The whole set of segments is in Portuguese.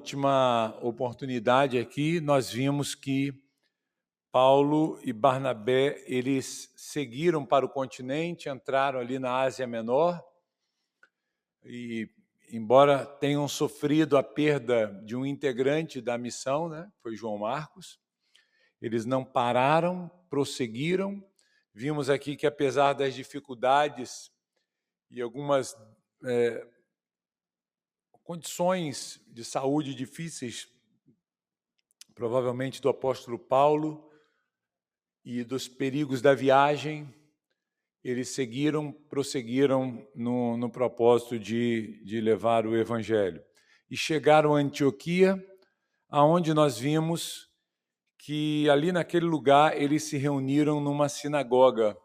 última oportunidade aqui, nós vimos que Paulo e Barnabé, eles seguiram para o continente, entraram ali na Ásia Menor e, embora tenham sofrido a perda de um integrante da missão, né, foi João Marcos, eles não pararam, prosseguiram. Vimos aqui que, apesar das dificuldades e algumas condições de saúde difíceis, provavelmente do apóstolo Paulo, e dos perigos da viagem, eles prosseguiram no propósito de levar o Evangelho. E chegaram a Antioquia, aonde nós vimos que ali naquele lugar eles se reuniram numa sinagoga,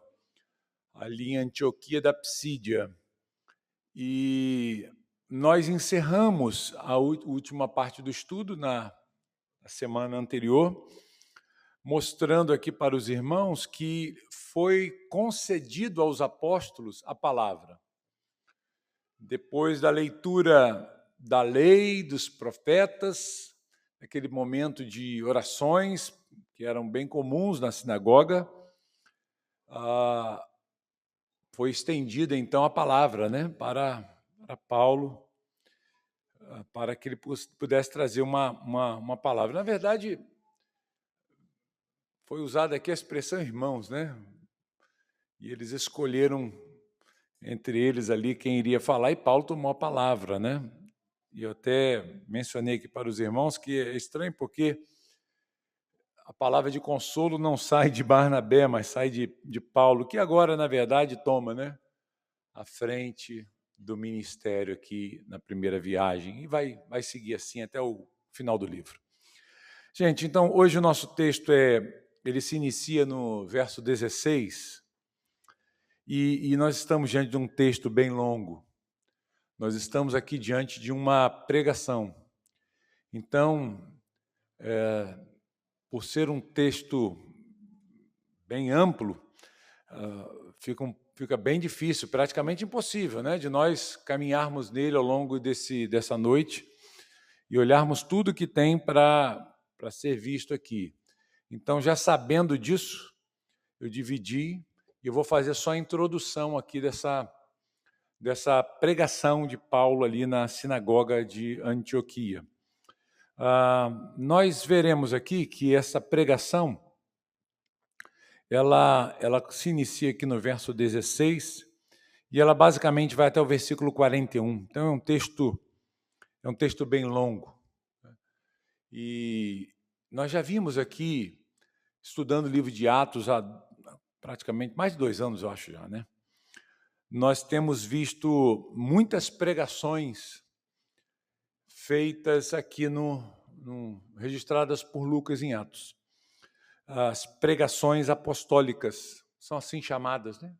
ali em Antioquia da Psídia. E nós encerramos a última parte do estudo na semana anterior, mostrando aqui para os irmãos que foi concedido aos apóstolos a palavra. Depois da leitura da lei, dos profetas, aquele momento de orações, que eram bem comuns na sinagoga, foi estendida então a palavra, né, para Paulo, para que ele pudesse trazer uma palavra. Na verdade, foi usada aqui a expressão irmãos, né? E eles escolheram entre eles ali quem iria falar, e Paulo tomou a palavra, né? E eu até mencionei aqui para os irmãos que é estranho porque a palavra de consolo não sai de Barnabé, mas sai de Paulo, que agora, na verdade, toma, né, a frente do ministério aqui na primeira viagem, e vai seguir assim até o final do livro. Gente, então, hoje o nosso texto ele se inicia no verso 16, e nós estamos diante de um texto bem longo. Nós estamos aqui diante de uma pregação. Então, por ser um texto bem amplo, fica bem difícil, praticamente impossível, né, de nós caminharmos nele ao longo dessa noite e olharmos tudo que tem para ser visto aqui. Então, já sabendo disso, eu dividi e eu vou fazer só a introdução aqui dessa pregação de Paulo ali na sinagoga de Antioquia. Nós veremos aqui que essa pregação, ela se inicia aqui no verso 16 e ela basicamente vai até o versículo 41. Então, é um texto bem longo. E nós já vimos aqui, estudando o livro de Atos há praticamente mais de 2 anos, eu acho já, né? Nós temos visto muitas pregações feitas aqui registradas por Lucas em Atos. As pregações apostólicas, são assim chamadas, né?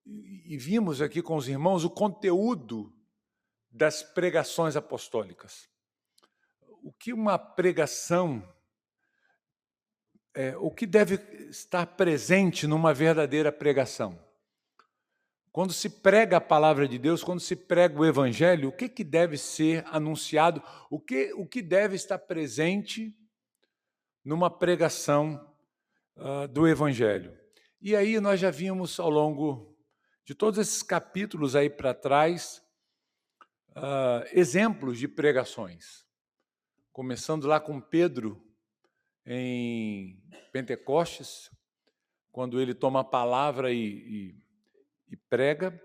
E vimos aqui com os irmãos o conteúdo das pregações apostólicas. O que uma pregação, o que deve estar presente numa verdadeira pregação? Quando se prega a palavra de Deus, quando se prega o Evangelho, o que deve ser anunciado? O que deve estar presente numa pregação do Evangelho? E aí nós já vimos ao longo de todos esses capítulos aí para trás exemplos de pregações. Começando lá com Pedro em Pentecostes, quando ele toma a palavra e prega,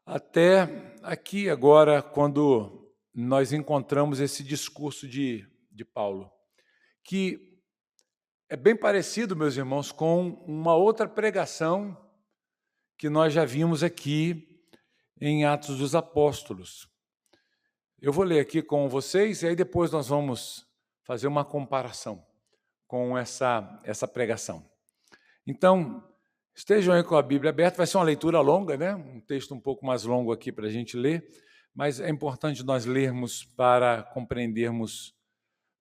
até aqui agora, quando nós encontramos esse discurso de Paulo, que é bem parecido, meus irmãos, com uma outra pregação que nós já vimos aqui em Atos dos Apóstolos. Eu vou ler aqui com vocês e aí depois nós vamos fazer uma comparação com essa pregação. Então, estejam aí com a Bíblia aberta, vai ser uma leitura longa, né? Um texto um pouco mais longo aqui para a gente ler, mas é importante nós lermos para compreendermos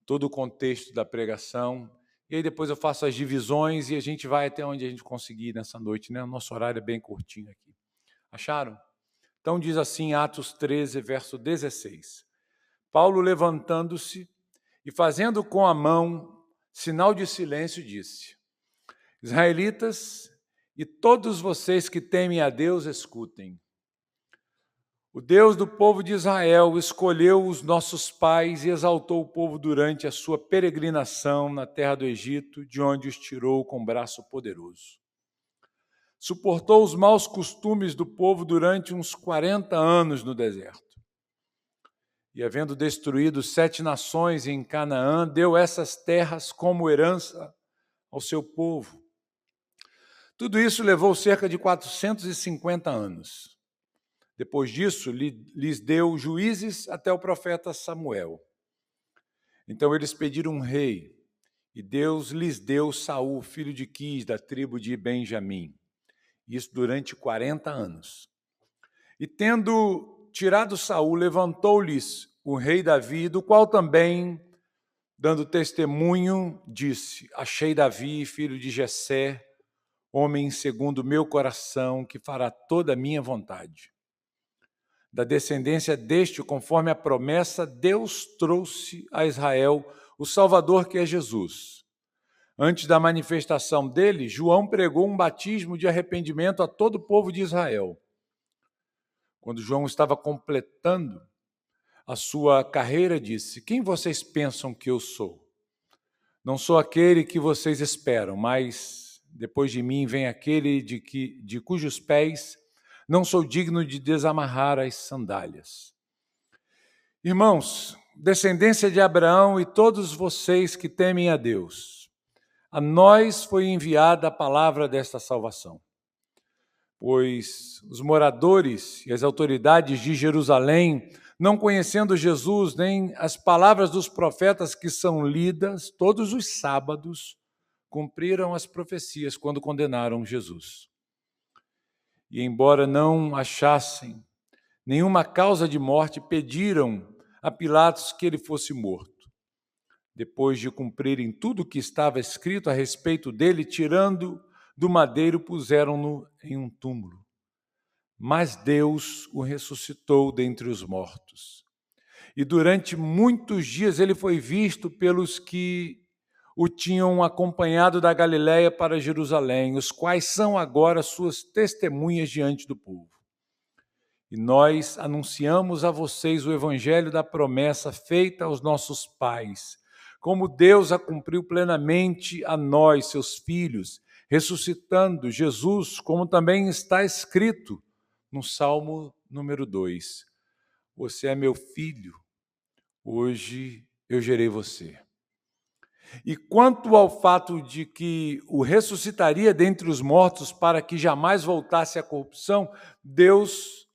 todo o contexto da pregação. E aí depois eu faço as divisões e a gente vai até onde a gente conseguir nessa noite, né? O nosso horário é bem curtinho aqui. Acharam? Então diz assim, Atos 13, verso 16. Paulo, levantando-se e fazendo com a mão sinal de silêncio, disse: Israelitas e todos vocês que temem a Deus, escutem. O Deus do povo de Israel escolheu os nossos pais e exaltou o povo durante a sua peregrinação na terra do Egito, de onde os tirou com braço poderoso. Suportou os maus costumes do povo durante uns 40 anos no deserto. E, havendo destruído 7 nações em Canaã, deu essas terras como herança ao seu povo. Tudo isso levou cerca de 450 anos. Depois disso, lhes deu juízes até o profeta Samuel. Então eles pediram um rei, e Deus lhes deu Saul, filho de Quis, da tribo de Benjamim. Isso durante 40 anos. E tendo tirado Saul, levantou-lhes o rei Davi, do qual também, dando testemunho, disse: Achei Davi, filho de Jessé, homem segundo o meu coração, que fará toda a minha vontade. Da descendência deste, conforme a promessa, Deus trouxe a Israel o Salvador, que é Jesus. Antes da manifestação dele, João pregou um batismo de arrependimento a todo o povo de Israel. Quando João estava completando a sua carreira, disse: Quem vocês pensam que eu sou? Não sou aquele que vocês esperam, mas depois de mim vem aquele de cujos pés não sou digno de desamarrar as sandálias. Irmãos, descendência de Abraão e todos vocês que temem a Deus, a nós foi enviada a palavra desta salvação. Pois os moradores e as autoridades de Jerusalém, não conhecendo Jesus nem as palavras dos profetas que são lidas todos os sábados, cumpriram as profecias quando condenaram Jesus. E, embora não achassem nenhuma causa de morte, pediram a Pilatos que ele fosse morto. Depois de cumprirem tudo o que estava escrito a respeito dele, tirando do madeiro, puseram-no em um túmulo. Mas Deus o ressuscitou dentre os mortos. E durante muitos dias ele foi visto pelos que o tinham acompanhado da Galiléia para Jerusalém, os quais são agora suas testemunhas diante do povo. E nós anunciamos a vocês o evangelho da promessa feita aos nossos pais, como Deus a cumpriu plenamente a nós, seus filhos, ressuscitando Jesus, como também está escrito no Salmo número 2. Você é meu filho, hoje eu gerei você. E quanto ao fato de que o ressuscitaria dentre os mortos para que jamais voltasse à corrupção, Deus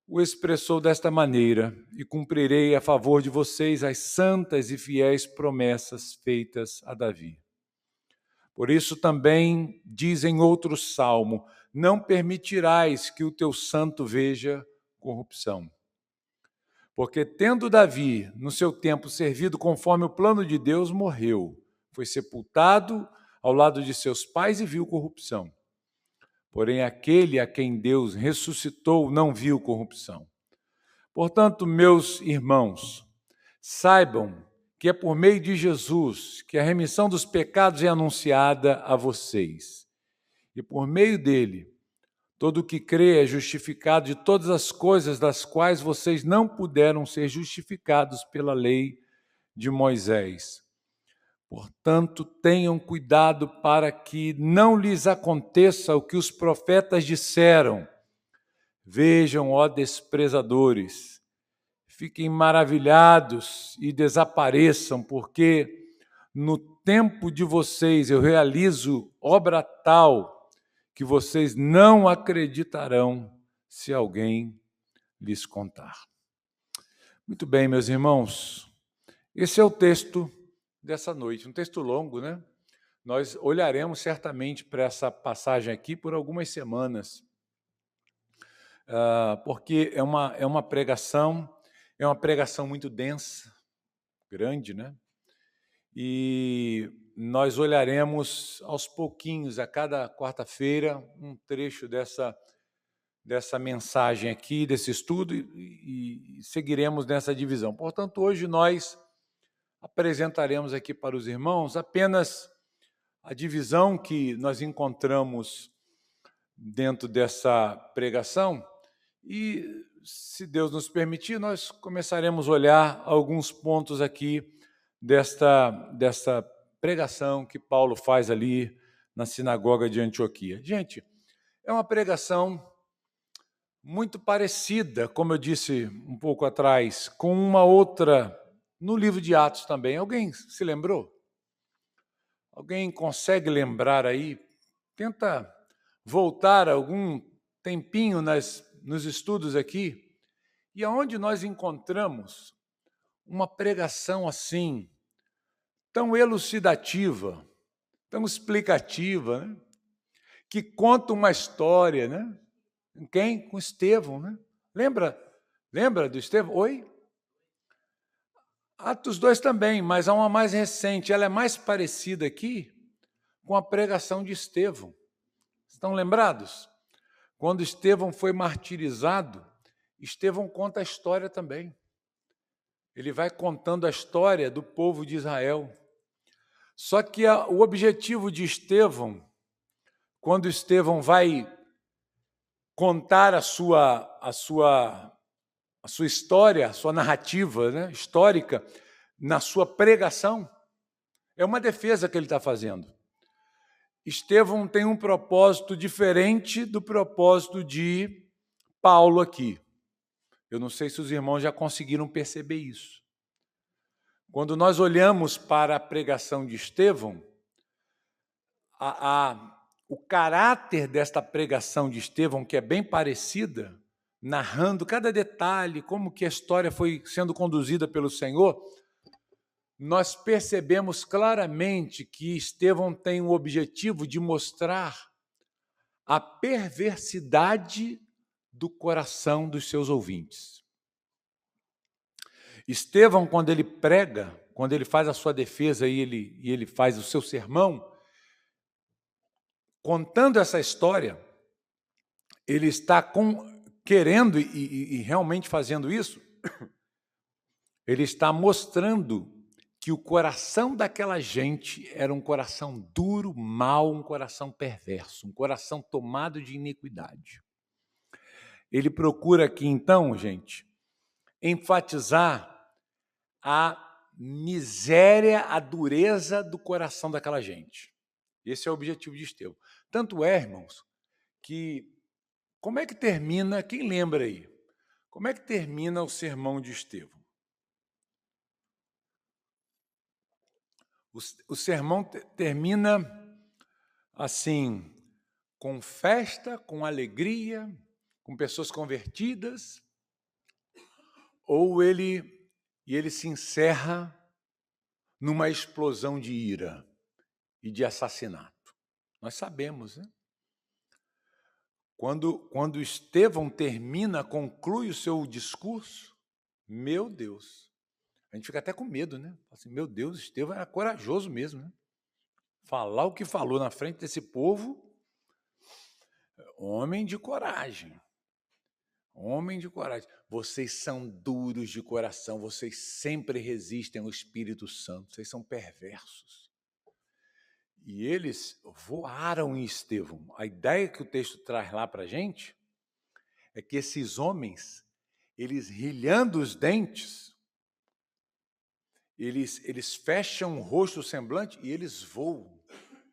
o expressou desta maneira: e cumprirei a favor de vocês as santas e fiéis promessas feitas a Davi. Por isso também diz em outro salmo: não permitirás que o teu santo veja corrupção. Porque, tendo Davi, no seu tempo, servido conforme o plano de Deus, morreu. Foi sepultado ao lado de seus pais e viu corrupção. Porém, aquele a quem Deus ressuscitou não viu corrupção. Portanto, meus irmãos, saibam que é por meio de Jesus que a remissão dos pecados é anunciada a vocês. E por meio dele, todo o que crê é justificado de todas as coisas das quais vocês não puderam ser justificados pela lei de Moisés. Portanto, tenham cuidado para que não lhes aconteça o que os profetas disseram. Vejam, ó desprezadores, fiquem maravilhados e desapareçam, porque no tempo de vocês eu realizo obra tal que vocês não acreditarão se alguém lhes contar. Muito bem, meus irmãos, esse é o texto dessa noite, um texto longo, né? Nós olharemos certamente para essa passagem aqui por algumas semanas, porque é uma pregação muito densa, grande, né? E nós olharemos aos pouquinhos, a cada quarta-feira, um trecho dessa dessa mensagem aqui, desse estudo, e seguiremos nessa divisão. Portanto, hoje nós apresentaremos aqui para os irmãos apenas a divisão que nós encontramos dentro dessa pregação e, se Deus nos permitir, nós começaremos a olhar alguns pontos aqui desta pregação que Paulo faz ali na sinagoga de Antioquia. Gente, é uma pregação muito parecida, como eu disse um pouco atrás, com uma outra no livro de Atos também. Alguém se lembrou? Alguém consegue lembrar aí? Tenta voltar algum tempinho nos estudos aqui, e aonde nós encontramos uma pregação assim, tão elucidativa, tão explicativa, né? Que conta uma história, né? Quem? Com Estevão, né? Lembra do Estevão? Oi? Atos 2 também, mas há uma mais recente. Ela é mais parecida aqui com a pregação de Estevão. Estão lembrados? Quando Estevão foi martirizado, Estevão conta a história também. Ele vai contando a história do povo de Israel. Só que o objetivo de Estevão, quando Estevão vai contar a sua história, a sua narrativa, né, histórica, na sua pregação, é uma defesa que ele está fazendo. Estevão tem um propósito diferente do propósito de Paulo aqui. Eu não sei se os irmãos já conseguiram perceber isso. Quando nós olhamos para a pregação de Estevão, o caráter desta pregação de Estevão, que é bem parecida, narrando cada detalhe, como que a história foi sendo conduzida pelo Senhor, nós percebemos claramente que Estevão tem o objetivo de mostrar a perversidade do coração dos seus ouvintes. Estevão, quando ele prega, quando ele faz a sua defesa e ele faz o seu sermão, contando essa história, ele está querendo e realmente fazendo isso, ele está mostrando que o coração daquela gente era um coração duro, mau, um coração perverso, um coração tomado de iniquidade. Ele procura aqui, então, gente, enfatizar a miséria, a dureza do coração daquela gente. Esse é o objetivo de Estevão. Tanto é, irmãos, que como é que termina, quem lembra aí? Como é que termina o sermão de Estevão? O sermão termina assim, com festa, com alegria, com pessoas convertidas, ou ele se encerra numa explosão de ira e de assassinato. Nós sabemos, né? Quando Estevão conclui o seu discurso, meu Deus, a gente fica até com medo, né? Assim, meu Deus, Estevão era corajoso mesmo, né? Falar o que falou na frente desse povo, homem de coragem. Homem de coragem. Vocês são duros de coração, vocês sempre resistem ao Espírito Santo, vocês são perversos. E eles voaram em Estevão. A ideia que o texto traz lá para a gente é que esses homens, eles rilhando os dentes, eles fecham o rosto, o semblante, e eles voam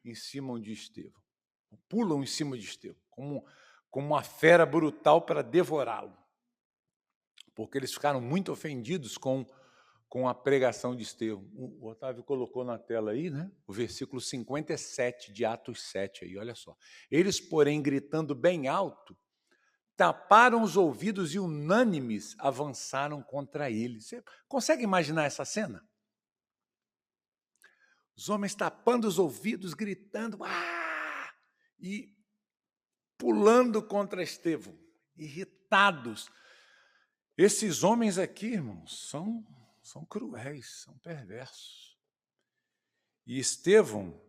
em cima de Estevão. Pulam em cima de Estevão, como uma fera brutal para devorá-lo. Porque eles ficaram muito ofendidos com a pregação de Estevão. O Otávio colocou na tela aí, né? O versículo 57 de Atos 7, aí, olha só. Eles, porém, gritando bem alto, taparam os ouvidos e unânimes avançaram contra ele. Você consegue imaginar essa cena? Os homens tapando os ouvidos, gritando, e pulando contra Estevão, irritados. Esses homens aqui, irmãos, são cruéis, são perversos. E Estevão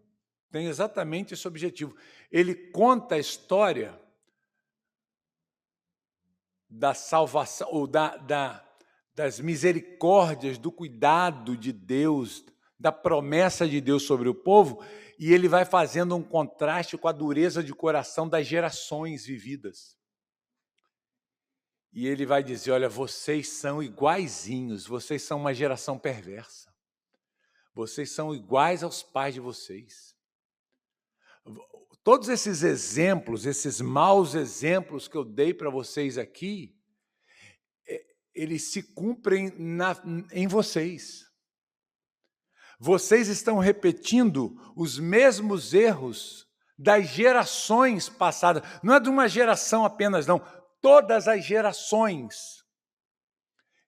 tem exatamente esse objetivo. Ele conta a história da salvação, ou das misericórdias, do cuidado de Deus, da promessa de Deus sobre o povo, e ele vai fazendo um contraste com a dureza de coração das gerações vividas. E ele vai dizer, olha, vocês são iguaizinhos, vocês são uma geração perversa. Vocês são iguais aos pais de vocês. Todos esses exemplos, esses maus exemplos que eu dei para vocês aqui, eles se cumprem em vocês. Vocês estão repetindo os mesmos erros das gerações passadas. Não é de uma geração apenas, não. Todas as gerações,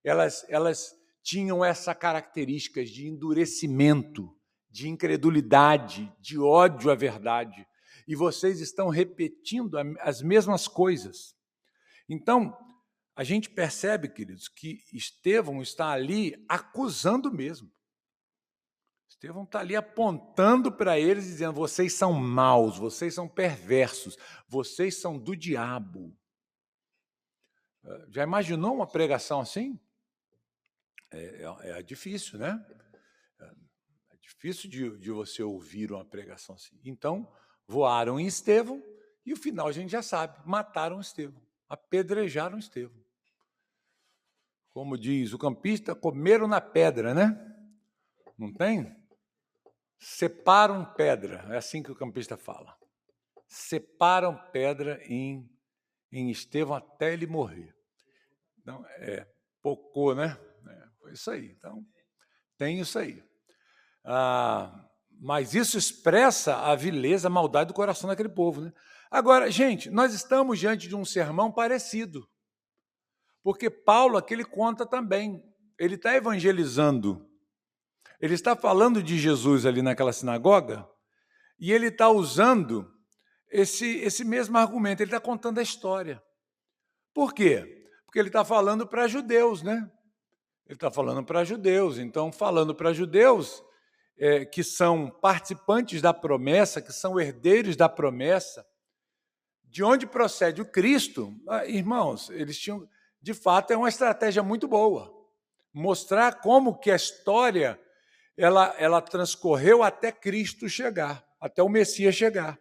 elas tinham essa característica de endurecimento, de incredulidade, de ódio à verdade. E vocês estão repetindo as mesmas coisas. Então, a gente percebe, queridos, que Estevão está ali acusando mesmo. Estevão está ali apontando para eles, dizendo, vocês são maus, vocês são perversos, vocês são do diabo. Já imaginou uma pregação assim? É difícil, né? É difícil de você ouvir uma pregação assim. Então, voaram em Estevão e o final a gente já sabe, mataram Estevão, apedrejaram Estevão. Como diz o campista, comeram na pedra, né? Não tem? Separam pedra, é assim que o campista fala. Separam pedra em Estevão até ele morrer. Então, pocou, né? Foi isso aí. Então, tem isso aí. Mas isso expressa a vileza, a maldade do coração daquele povo, né? Agora, gente, nós estamos diante de um sermão parecido. Porque Paulo aqui ele conta também. Ele está evangelizando. Ele está falando de Jesus ali naquela sinagoga e ele está usando esse mesmo argumento. Ele está contando a história. Por quê? Porque ele está falando para judeus, né? Ele está falando para judeus. Então, falando para judeus que são participantes da promessa, que são herdeiros da promessa, de onde procede o Cristo, irmãos, eles tinham, de fato, é uma estratégia muito boa. Mostrar como que a história ela transcorreu até Cristo chegar, até o Messias chegar.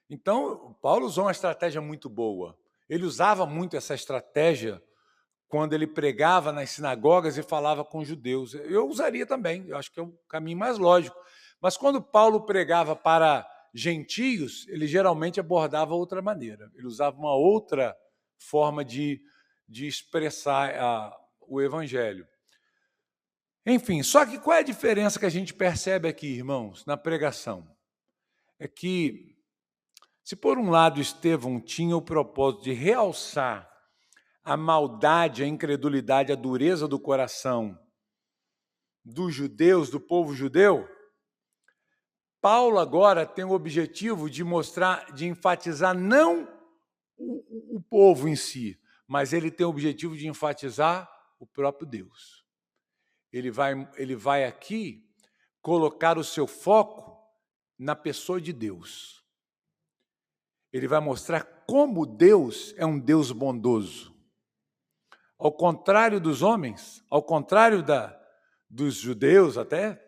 Então, Paulo usou uma estratégia muito boa. Ele usava muito essa estratégia quando ele pregava nas sinagogas e falava com judeus. Eu usaria também, eu acho que é o caminho mais lógico. Mas quando Paulo pregava para gentios, ele geralmente abordava outra maneira. Ele usava uma outra forma de expressar o evangelho. Enfim, só que qual é a diferença que a gente percebe aqui, irmãos, na pregação? É que, se por um lado Estevão tinha o propósito de realçar a maldade, a incredulidade, a dureza do coração dos judeus, do povo judeu, Paulo agora tem o objetivo de mostrar, de enfatizar não o povo em si, mas ele tem o objetivo de enfatizar o próprio Deus. Ele vai aqui colocar o seu foco na pessoa de Deus. Ele vai mostrar como Deus é um Deus bondoso. Ao contrário dos homens, ao contrário dos judeus até,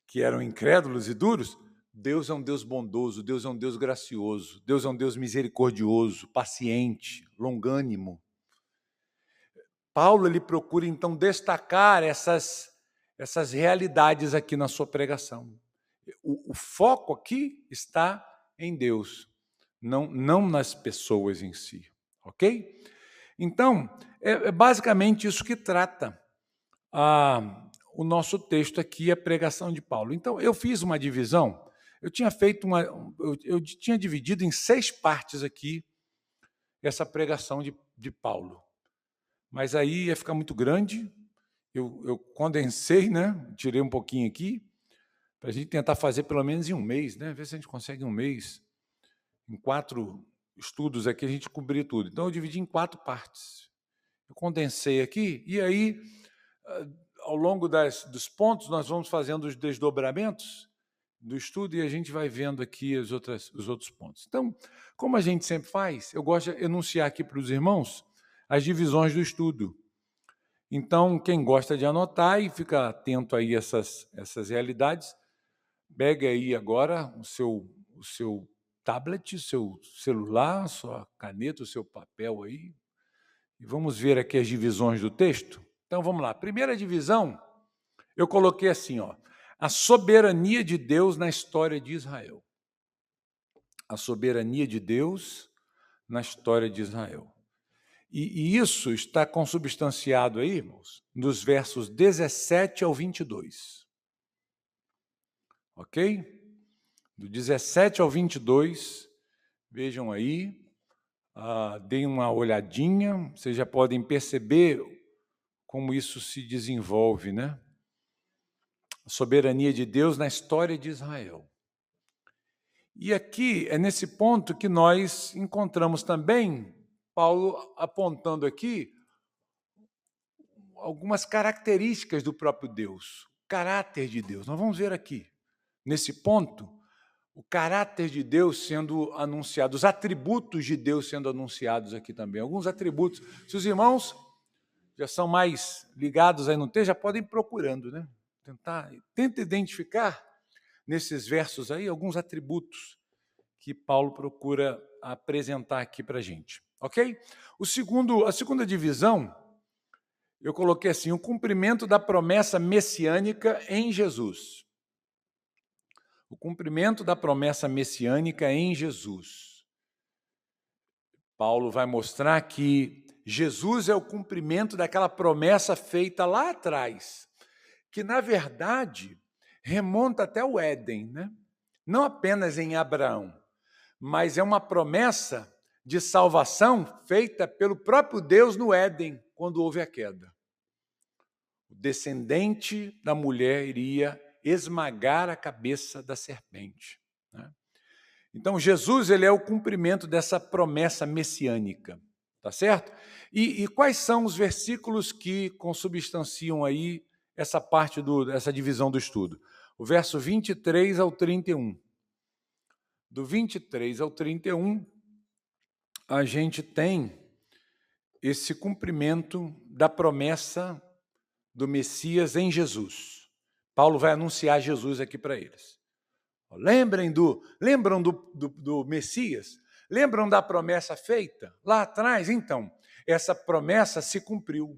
que eram incrédulos e duros, Deus é um Deus bondoso, Deus é um Deus gracioso, Deus é um Deus misericordioso, paciente, longânimo. Paulo ele procura, então, destacar essas realidades aqui na sua pregação. O foco aqui está em Deus, não nas pessoas em si, ok? Então, é basicamente isso que trata o nosso texto aqui, a pregação de Paulo. Então, eu fiz uma divisão, eu tinha dividido em 6 partes aqui essa pregação de Paulo. Mas aí ia ficar muito grande, eu condensei, né? Tirei um pouquinho aqui, para a gente tentar fazer pelo menos em um mês, né? Ver se a gente consegue em um mês. Em 4 estudos aqui a gente cobrir tudo. Então, eu dividi em 4 partes. Eu condensei aqui, e aí, ao longo dos pontos, nós vamos fazendo os desdobramentos do estudo e a gente vai vendo aqui os outros pontos. Então, como a gente sempre faz, eu gosto de enunciar aqui para os irmãos as divisões do estudo. Então, quem gosta de anotar e fica atento aí a essas realidades, pegue aí agora o seu tablet, o seu celular, a sua caneta, o seu papel aí, e vamos ver aqui as divisões do texto. Então, vamos lá. Primeira divisão, eu coloquei assim, ó, a soberania de Deus na história de Israel. A soberania de Deus na história de Israel. E isso está consubstanciado aí, irmãos, nos versos 17 ao 22. Ok? Do 17 ao 22, vejam aí, deem uma olhadinha, vocês já podem perceber como isso se desenvolve, né? A soberania de Deus na história de Israel. E aqui, é nesse ponto que nós encontramos também Paulo apontando aqui algumas características do próprio Deus, o caráter de Deus. Nós vamos ver aqui, nesse ponto, o caráter de Deus sendo anunciado, os atributos de Deus sendo anunciados aqui também. Alguns atributos. Se os irmãos já são mais ligados aí no texto, já podem ir procurando, né? Tenta identificar nesses versos aí alguns atributos que Paulo procura apresentar aqui para a gente. Ok? A segunda divisão, eu coloquei assim, o cumprimento da promessa messiânica em Jesus. O cumprimento da promessa messiânica em Jesus. Paulo vai mostrar que Jesus é o cumprimento daquela promessa feita lá atrás, que, na verdade, remonta até o Éden, né? Não apenas em Abraão, mas é uma promessa de salvação feita pelo próprio Deus no Éden, quando houve a queda. O descendente da mulher iria esmagar a cabeça da serpente, né? Então, Jesus ele é o cumprimento dessa promessa messiânica, tá certo? E quais são os versículos que consubstanciam aí essa parte dessa divisão do estudo? O verso 23 ao 31. Do 23 ao 31, a gente tem esse cumprimento da promessa do Messias em Jesus. Paulo vai anunciar Jesus aqui para eles. Lembram do Messias? Lembram da promessa feita lá atrás? Então, essa promessa se cumpriu.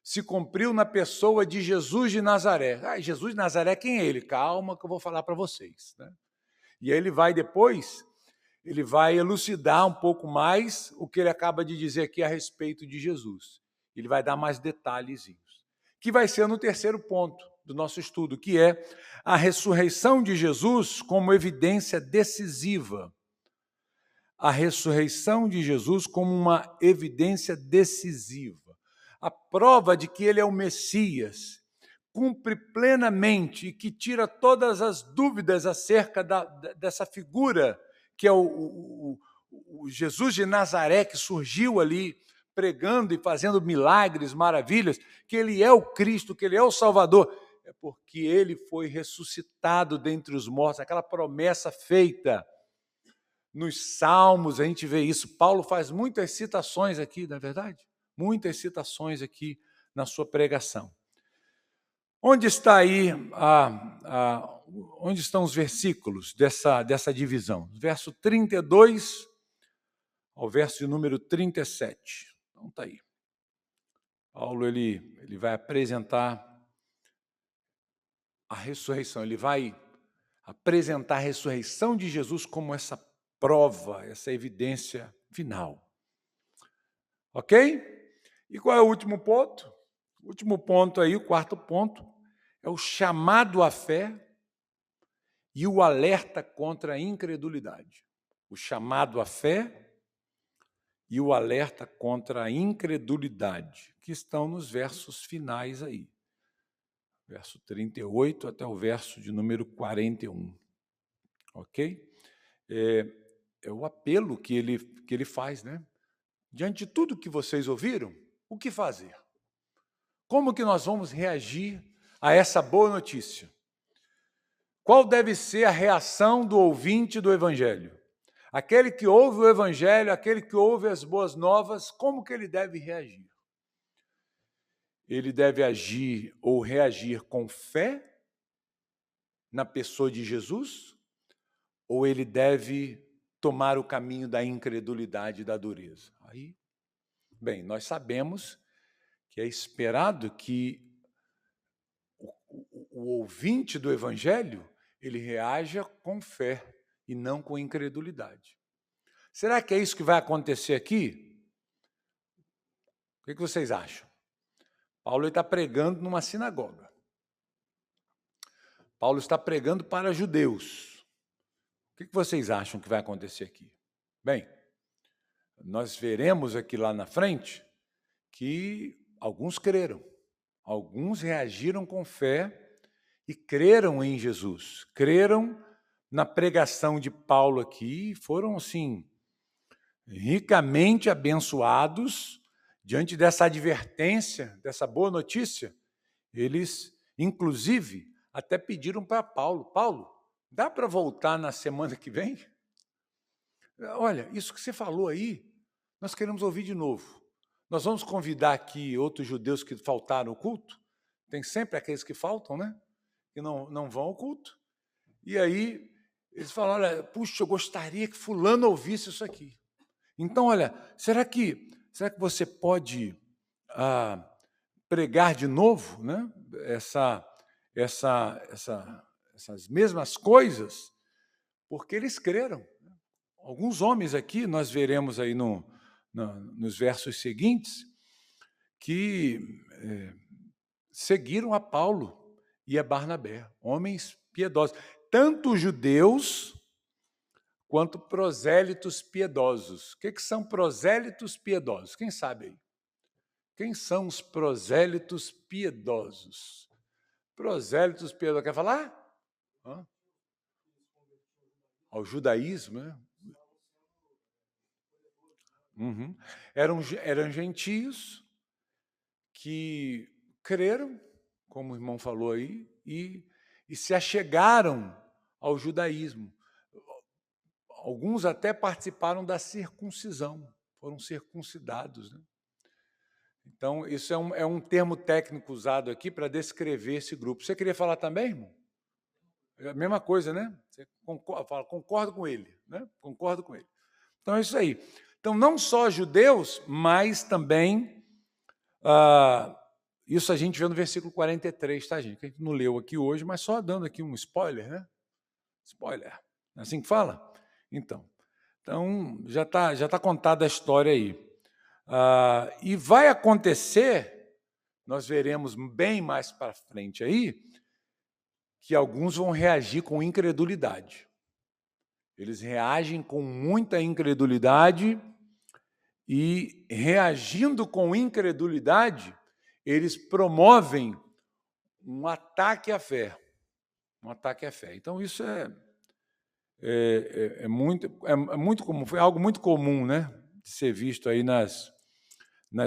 Se cumpriu na pessoa de Jesus de Nazaré. Jesus de Nazaré, quem é ele? Calma que eu vou falar para vocês, né? E aí ele vai elucidar um pouco mais o que ele acaba de dizer aqui a respeito de Jesus. Ele vai dar mais detalhezinhos, que vai ser no terceiro ponto do nosso estudo, que é a ressurreição de Jesus como evidência decisiva. A ressurreição de Jesus como uma evidência decisiva. A prova de que ele é o Messias, cumpre plenamente e que tira todas as dúvidas acerca dessa figura que é o Jesus de Nazaré, que surgiu ali pregando e fazendo milagres, maravilhas, que ele é o Cristo, que ele é o Salvador, é porque ele foi ressuscitado dentre os mortos, aquela promessa feita nos Salmos, a gente vê isso. Paulo faz muitas citações aqui, não é verdade? Muitas citações aqui na sua pregação. Onde está aí, onde estão os versículos dessa divisão? Verso 32 ao verso de número 37. Então está aí. Paulo ele vai apresentar a ressurreição, ele vai apresentar a ressurreição de Jesus como essa prova, essa evidência final. Ok? E qual é o último ponto? O último ponto aí, o quarto ponto, é o chamado à fé e o alerta contra a incredulidade. O chamado à fé e o alerta contra a incredulidade, que estão nos versos finais aí. Verso 38 até o verso de número 41. Ok? É o apelo que ele faz, né? Diante de tudo que vocês ouviram, o que fazer? Como que nós vamos reagir a essa boa notícia? qual deve ser a reação do ouvinte do Evangelho? Aquele que ouve o Evangelho, aquele que ouve as boas novas, como que ele deve reagir? Ele deve agir ou reagir com fé na pessoa de Jesus? Ou ele deve tomar o caminho da incredulidade e da dureza? Aí, bem, nós sabemos que é esperado que o ouvinte do Evangelho ele reaja com fé e não com incredulidade. Será que é isso que vai acontecer aqui? O que vocês acham? Paulo está pregando numa sinagoga. Paulo está pregando para judeus. O que vocês acham que vai acontecer aqui? Bem, nós veremos aqui lá na frente que alguns creram, alguns reagiram com fé e creram em Jesus, creram na pregação de Paulo aqui, foram, assim, ricamente abençoados diante dessa advertência, dessa boa notícia. Eles, inclusive, até pediram para Paulo, dá para voltar na semana que vem? Olha, isso que você falou aí, nós queremos ouvir de novo. Nós vamos convidar aqui outros judeus que faltaram ao culto. Tem sempre aqueles que faltam, né? Que não vão ao culto. E aí, eles falaram, olha, puxa, eu gostaria que fulano ouvisse isso aqui. Então, olha, será que você pode pregar de novo, né? Essas mesmas coisas? Porque eles creram. Alguns homens aqui, nós veremos aí nos versos seguintes, que seguiram a Paulo e a Barnabé, homens piedosos, tanto judeus quanto prosélitos piedosos. O que são prosélitos piedosos? Quem sabe aí? Quem são os prosélitos piedosos? Prosélitos piedosos, quer falar? Ao judaísmo, né? Uhum. Eram gentios que creram, como o irmão falou aí, e se achegaram ao judaísmo. Alguns até participaram da circuncisão, foram circuncidados, né? Então, isso é um termo técnico usado aqui para descrever esse grupo. Você queria falar também, irmão? É a mesma coisa, né? Você concordo com ele, né? Concordo com ele. Então, é isso aí. Então, não só judeus, mas também, isso a gente vê no versículo 43, tá, gente? Que a gente não leu aqui hoje, mas só dando aqui um spoiler, né? Spoiler. É assim que fala? Então já tá contada a história aí. E vai acontecer, nós veremos bem mais para frente aí, que alguns vão reagir com incredulidade. Eles reagem com muita incredulidade e, reagindo com incredulidade, eles promovem um ataque à fé. Um ataque à fé. Então, isso é muito comum, foi algo muito comum, né, de ser visto aí nas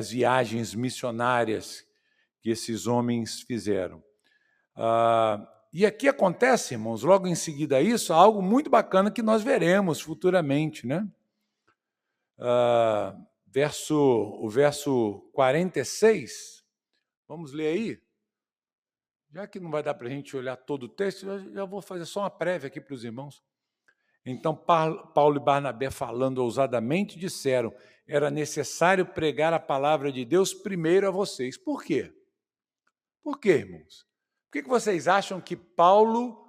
viagens missionárias que esses homens fizeram. E aqui acontece, irmãos, logo em seguida a isso, algo muito bacana que nós veremos futuramente, né? O verso 46, vamos ler aí? Já que não vai dar para a gente olhar todo o texto, eu já vou fazer só uma prévia aqui para os irmãos. Então, Paulo e Barnabé, falando ousadamente, disseram: era necessário pregar a palavra de Deus primeiro a vocês. Por quê? Por quê, irmãos? Por que vocês acham que Paulo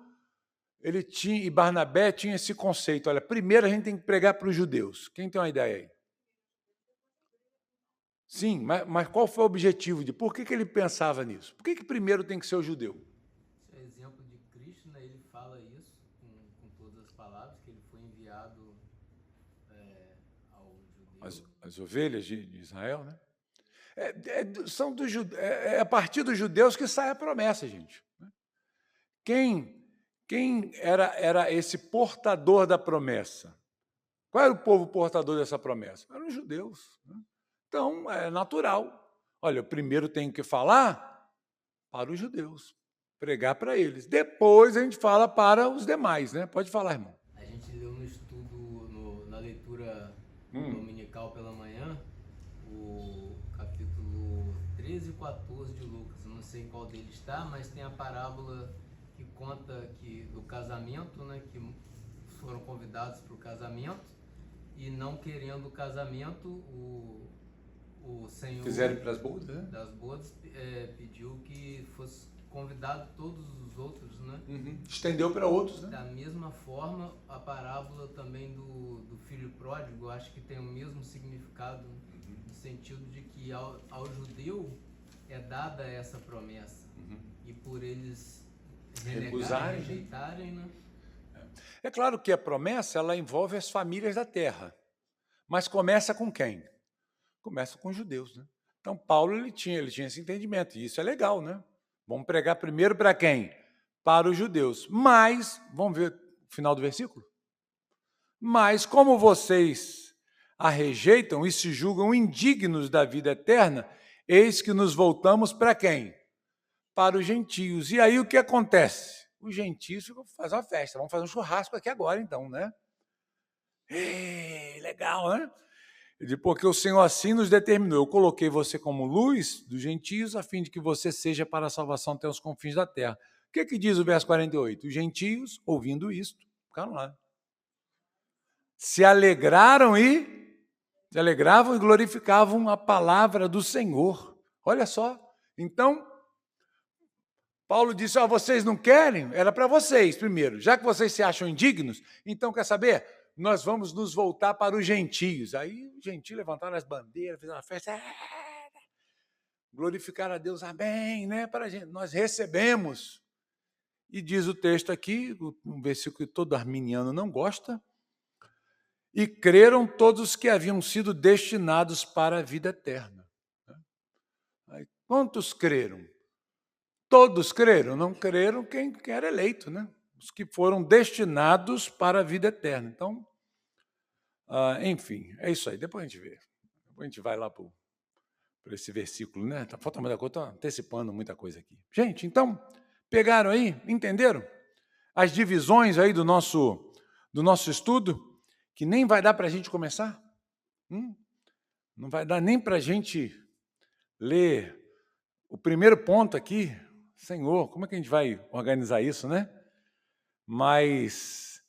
e Barnabé tinham esse conceito? Olha, primeiro a gente tem que pregar para os judeus. Quem tem uma ideia aí? Sim, mas qual foi o objetivo de? Por que ele pensava nisso? Por que primeiro tem que ser o judeu? Esse é exemplo de Cristo, né? Ele fala isso com todas as palavras, que ele foi enviado ao judeu. As ovelhas de Israel, né? É a partir dos judeus que sai a promessa, gente. Quem era esse portador da promessa? Qual era o povo portador dessa promessa? Eram os judeus. Né? Então, é natural. Olha, eu primeiro tenho que falar para os judeus. pregar para eles. Depois a gente fala para os demais, né? Pode falar, irmão. A gente leu no estudo, na leitura dominical pela manhã, o capítulo 13 e 14 de Lucas. Eu não sei qual deles está, mas tem a parábola que conta do casamento, né? Que foram convidados para o casamento e, não querendo o casamento, o Senhor Fizeram para as bodas, né? das bodas pediu que fosse convidado todos os outros, né? Estendeu para outros, né? Da mesma forma, a parábola também do filho pródigo, eu acho que tem o mesmo significado, no sentido de que ao judeu é dada essa promessa, e por eles Recusarem, rejeitarem, né? É claro que a promessa, ela envolve as famílias da terra, mas começa com quem? Começa com os judeus, né? Então, Paulo, ele tinha esse entendimento, e isso é legal, né? Vamos pregar primeiro para quem? Para os judeus. Mas, vamos ver o final do versículo? Mas, como vocês a rejeitam e se julgam indignos da vida eterna, eis que nos voltamos para quem? Para os gentios. E aí o que acontece? Os gentios ficam fazendo uma festa, vamos fazer um churrasco aqui agora, então, né? Legal, né? Porque o Senhor assim nos determinou. Eu coloquei você como luz dos gentios, a fim de que você seja para a salvação até os confins da terra. O que diz o verso 48? Os gentios, ouvindo isto, ficaram lá. Se alegravam e glorificavam a palavra do Senhor. Olha só. Então, Paulo disse, vocês não querem? Era para vocês primeiro. Já que vocês se acham indignos, então quer saber? Nós vamos nos voltar para os gentios. Aí os gentios levantaram as bandeiras, fizeram uma festa, glorificaram a Deus, amém, né? Para a gente, nós recebemos. E diz o texto aqui, um versículo que todo arminiano não gosta, e creram todos os que haviam sido destinados para a vida eterna. Aí, quantos creram? Todos creram, não creram quem era eleito, né? Os que foram destinados para a vida eterna. Então, enfim, é isso aí. Depois a gente vê. Depois a gente vai lá para esse versículo, né? Falta muita coisa, estou antecipando muita coisa aqui. Gente, então, pegaram aí? Entenderam? As divisões aí do nosso estudo, que nem vai dar para a gente começar? Não vai dar nem para a gente ler o primeiro ponto aqui. Senhor, como é que a gente vai organizar isso, né? Mas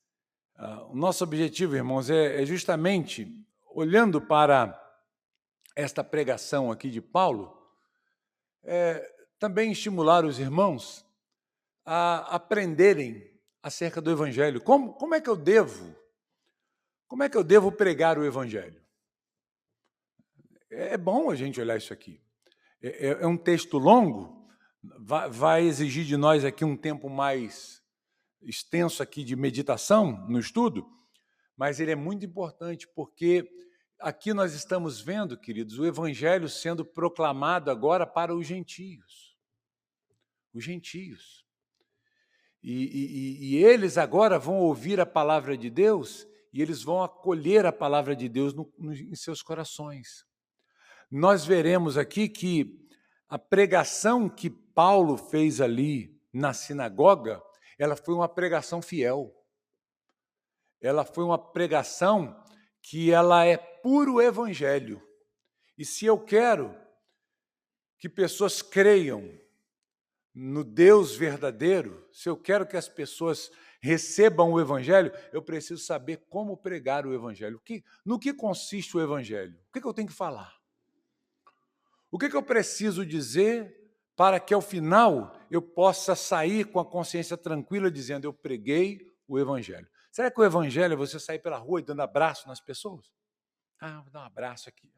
o nosso objetivo, irmãos, é justamente, olhando para esta pregação aqui de Paulo, também estimular os irmãos a aprenderem acerca do Evangelho. Como é que eu devo pregar o Evangelho? É bom a gente olhar isso aqui. É um texto longo, vai exigir de nós aqui um tempo mais extenso aqui de meditação no estudo, mas ele é muito importante porque aqui nós estamos vendo, queridos, o Evangelho sendo proclamado agora para os gentios. Os gentios. E eles agora vão ouvir a palavra de Deus e eles vão acolher a palavra de Deus em seus corações. Nós veremos aqui que a pregação que Paulo fez ali na sinagoga, ela foi uma pregação fiel. Ela foi uma pregação que ela é puro evangelho. E se eu quero que pessoas creiam no Deus verdadeiro, se eu quero que as pessoas recebam o evangelho, eu preciso saber como pregar o evangelho. No que consiste o evangelho? O que eu tenho que falar? O que eu preciso dizer para que, ao final, eu possa sair com a consciência tranquila, dizendo, eu preguei o Evangelho? Será que o Evangelho é você sair pela rua e dando abraço nas pessoas? Vou dar um abraço aqui.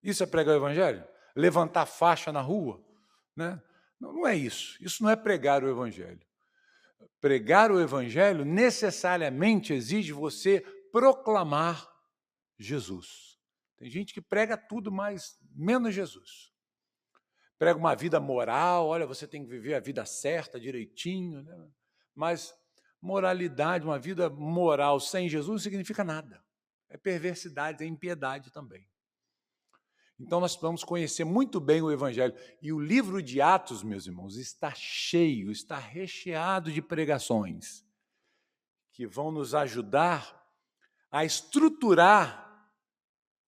Isso é pregar o Evangelho? Levantar faixa na rua? Né? Não é isso. Isso não é pregar o Evangelho. Pregar o Evangelho necessariamente exige você proclamar Jesus. Tem gente que prega tudo, mas menos Jesus. Prega uma vida moral, olha, você tem que viver a vida certa, direitinho, né? Mas moralidade, uma vida moral sem Jesus não significa nada. É perversidade, é impiedade também. Então, nós precisamos conhecer muito bem o Evangelho. E o livro de Atos, meus irmãos, está cheio, está recheado de pregações que vão nos ajudar a estruturar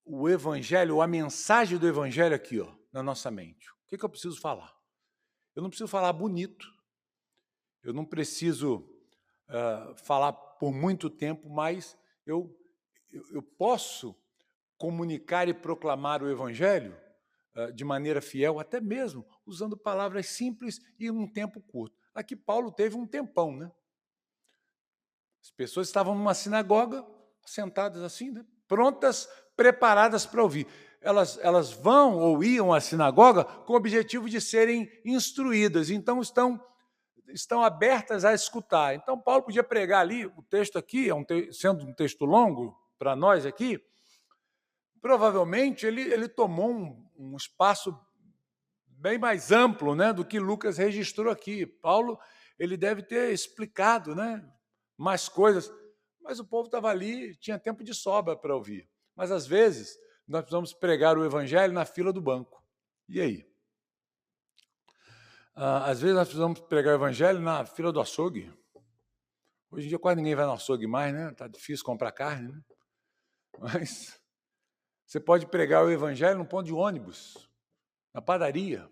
o Evangelho, ou a mensagem do Evangelho aqui, ó, na nossa mente. O que eu preciso falar? Eu não preciso falar bonito, eu não preciso falar por muito tempo, mas eu posso comunicar e proclamar o Evangelho de maneira fiel, até mesmo usando palavras simples e um tempo curto. Aqui Paulo teve um tempão, né? As pessoas estavam numa sinagoga, sentadas assim, né? Prontas, preparadas para ouvir. Elas vão ou iam à sinagoga com o objetivo de serem instruídas, então estão abertas a escutar. Então, Paulo podia pregar ali, o texto aqui, sendo um texto longo para nós aqui, provavelmente ele tomou um espaço bem mais amplo, né, do que Lucas registrou aqui. Paulo ele deve ter explicado, né, mais coisas, mas o povo estava ali, tinha tempo de sobra para ouvir. Mas, às vezes, nós precisamos pregar o Evangelho na fila do banco. E aí? Às vezes nós precisamos pregar o Evangelho na fila do açougue. Hoje em dia quase ninguém vai no açougue mais, né? Está difícil comprar carne, né? Mas você pode pregar o Evangelho no ponto de ônibus, na padaria.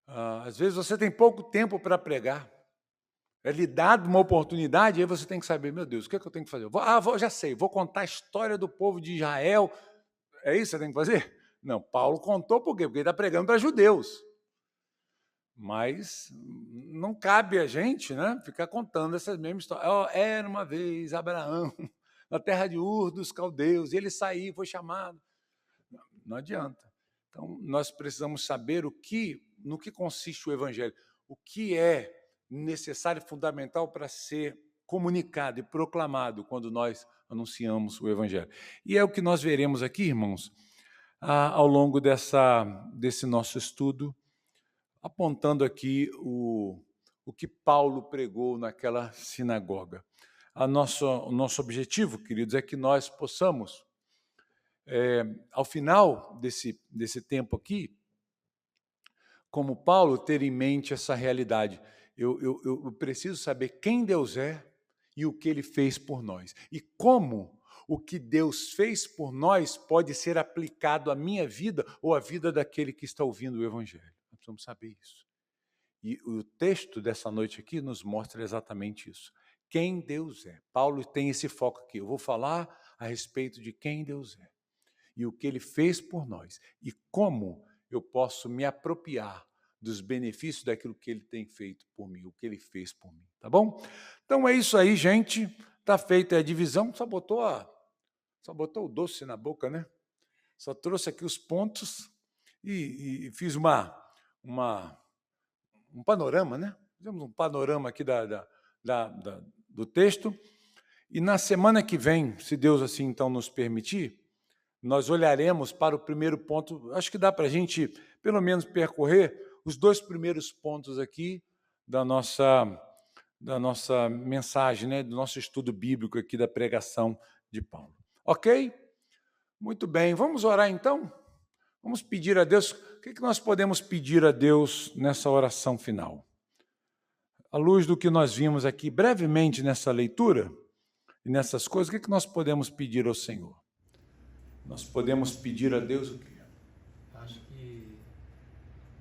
Às vezes você tem pouco tempo para pregar. É lhe dado uma oportunidade, aí você tem que saber, meu Deus, o que é que eu tenho que fazer? Já sei, vou contar a história do povo de Israel. É isso que você tem que fazer? Não, Paulo contou por quê? Porque ele está pregando para judeus. Mas não cabe a gente, né, ficar contando essas mesmas histórias. Era uma vez Abraão, na terra de Ur dos caldeus, e ele saiu, foi chamado. Não adianta. Então, nós precisamos saber no que consiste o Evangelho, o que é necessário e fundamental para ser comunicado e proclamado quando nós anunciamos o Evangelho. E é o que nós veremos aqui, irmãos, ao longo desse nosso estudo, apontando aqui o que Paulo pregou naquela sinagoga. O nosso objetivo, queridos, é que nós possamos, ao final desse tempo aqui, como Paulo, ter em mente essa realidade. Eu preciso saber quem Deus é e o que Ele fez por nós. E como o que Deus fez por nós pode ser aplicado à minha vida ou à vida daquele que está ouvindo o Evangelho. Nós precisamos saber isso. E o texto dessa noite aqui nos mostra exatamente isso. Quem Deus é. Paulo tem esse foco aqui. Eu vou falar a respeito de quem Deus é e o que Ele fez por nós e como eu posso me apropriar dos benefícios daquilo que Ele tem feito por mim, o que Ele fez por mim, tá bom? Então é isso aí, gente. Está feita a divisão. Só botou o doce na boca, né? Só trouxe aqui os pontos e fiz um panorama, né? Fizemos um panorama aqui do texto. E na semana que vem, se Deus assim então nos permitir, nós olharemos para o primeiro ponto. Acho que dá para a gente, pelo menos, percorrer os 2 primeiros pontos aqui da nossa mensagem, né? Do nosso estudo bíblico aqui da pregação de Paulo. Ok? Muito bem. Vamos orar então? Vamos pedir a Deus. O que nós podemos pedir a Deus nessa oração final? À luz do que nós vimos aqui brevemente nessa leitura e nessas coisas, o que nós podemos pedir ao Senhor? Nós podemos pedir a Deus o quê? Acho que,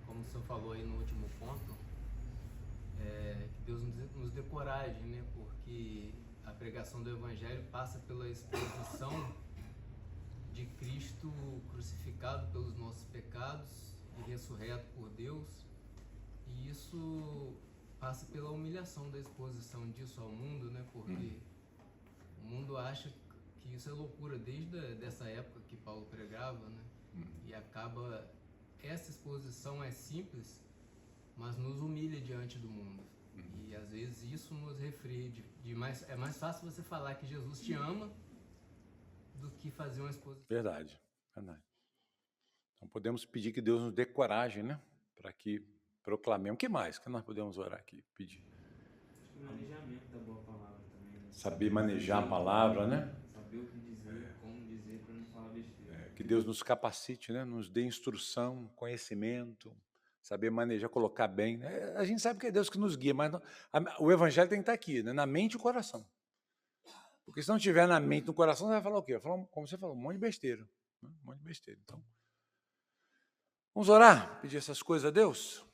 como o senhor falou aí no último ponto, que Deus nos dê coragem, né? Porque a pregação do Evangelho passa pela exposição de Cristo crucificado pelos nossos pecados e ressurreto por Deus, e isso passa pela humilhação da exposição disso ao mundo, né? Porque o mundo acha que isso é loucura desde dessa época que Paulo pregava, né? E acaba, essa exposição é simples, mas nos humilha diante do mundo. E às vezes isso nos refreia. É mais fácil você falar que Jesus te ama do que fazer uma exposição. Verdade. Então podemos pedir que Deus nos dê coragem, né? Para que proclamemos. O que mais que nós podemos orar aqui? Pedir. Manejamento da boa palavra também. Né? Saber manejar a palavra, né? Saber o que dizer, como dizer, para não falar besteira. Que Deus nos capacite, né? Nos dê instrução, conhecimento, saber manejar, colocar bem. A gente sabe que é Deus que nos guia, mas o evangelho tem que estar aqui, né? Na mente e o coração. Porque se não estiver na mente e no coração, você vai falar o quê? Vai falar, como você falou, um monte de besteira. Um monte de besteira. Então, vamos orar, pedir essas coisas a Deus?